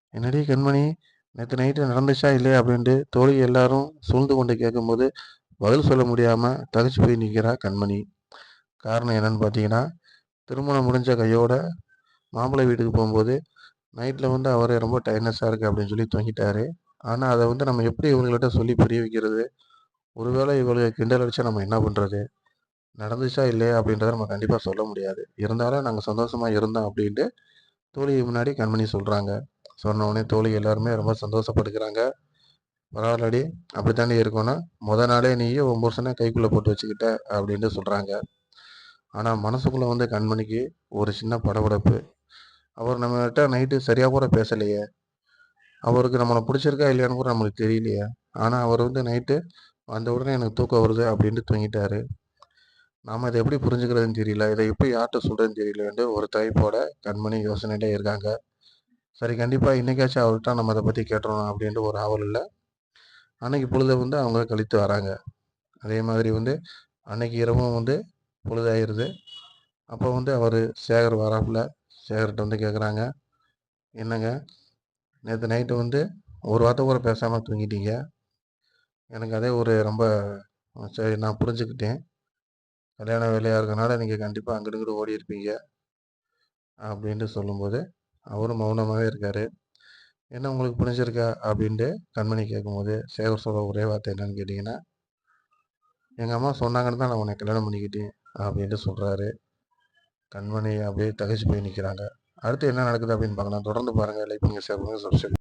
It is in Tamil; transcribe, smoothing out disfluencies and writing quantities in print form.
என்னடி கண்மணி, நேத்து நைட்டு நடந்துச்சா இல்லையா அப்படின்ட்டு தோழி எல்லாரும் சூழ்ந்து கொண்டு கேட்கும்போது, பதில் சொல்ல முடியாம தவிச்சு போய் நிக்கிறா கண்மணி. காரணம் என்னன்னு பார்த்தீங்கன்னா, திருமணம் முடிஞ்ச கையோட மாப்பிள்ளை வீட்டுக்கு போம்போது, நைட்ல அவரு ரொம்ப டயர்ட்னஸா இருக்கு அப்படின்னு சொல்லி தூங்கிட்டாரு. ஆனா, அத நம்ம எப்படி இவங்கள்ட்ட சொல்லி புரிய வைக்கிறது? ஒருவேளை இவளுக கிண்டல் அடிச்சா நம்ம என்ன பண்றது? நடந்துச்சா இல்லையா அப்படின்றத நம்ம கண்டிப்பா சொல்ல முடியாது. இருந்தாலும் நாங்க சந்தோஷமா இருந்தோம் அப்படின்ட்டு தோழி முன்னாடி கண்மணி சொல்றாங்க. சொன்ன உடனே தோழி எல்லாருமே ரொம்ப சந்தோஷப்பட்டுக்கிறாங்க. பரவாயில்லடி, அப்படித்தாண்டி இருக்கணும். மொத நாளே நீயும் உன் புருஷன கைக்குள்ள போட்டு வச்சுக்கிட்ட அப்படின்ட்டு சொல்றாங்க. ஆனா மனசுக்குள்ள கண்மணிக்கு ஒரு சின்ன படபடப்பு. அவர் நம்மகிட்ட நைட்டு சரியா கூட பேசலையே. அவருக்கு நம்மள புடிச்சிருக்கா இல்லையான்னு கூட நம்மளுக்கு தெரியலையே. ஆனா அவர் நைட்டு வந்த உடனே எனக்கு தூக்கம் வருது அப்படின்ட்டு தூங்கிட்டாரு. நாம இத எப்படி புரிஞ்சுக்கிறதுன்னு தெரியல. இத எப்படி யார்ட்ட சொல்றதுன்னு தெரியலன்ட்டு ஒரு தவிப்போட கண்மணி யோசனையிலே இருக்காங்க. சரி கண்டிப்பா இன்னைக்காச்சும் அவர்ட்ட நம்ம அத பத்தி கேட்டுறணும் அப்படின்ட்டு ஒரு ஆவலுல, அன்னைக்கு பொழுத அவங்க கழித்து வராங்க. அதே மாதிரி அன்னைக்கு இரவும் பொழுதாயிருது. அப்போ அவரு சேகர் வராப்புல. சேகர்ட்ட கேட்குறாங்க, "என்னங்க நேத்து நைட்டு ஒரு வார்த்தை கூட பேசாம தூங்கிட்டீங்க. எனக்கு அதே ஒரு ரொம்ப சரி நான் புரிஞ்சுக்கிட்டேன். கல்யாண வேலையா இருக்கனால நீங்க கண்டிப்பா அங்கிட்டு இங்கிட்டு ஓடியிருப்பீங்க." அப்படின்ட்டு சொல்லும்போது, அவரும் மௌனமாவே இருக்காரு. "என்ன உங்களுக்கு புரிஞ்சிருக்கா?" அப்படின்ட்டு கண்மணி கேட்கும்போது, சேகர் சொல்ற ஒரே வார்த்தை என்னன்னு கேட்டீங்கன்னா, "எங்க அம்மா சொன்னாங்கன்னு தான் நான் உன்னை கல்யாணம் பண்ணிக்கிட்டேன்." அப்படின்ட்டு சொல்றாரு. கண்மணி அப்படியே திகைச்சு போய் நிற்கிறாங்க. அடுத்து என்ன நடக்குது அப்படின்னு பார்க்கலாம். தொடர்ந்து பாருங்க. லைக் பண்ணுங்க, ஷேர் பண்ணுங்க, சப்ஸ்கிரைப்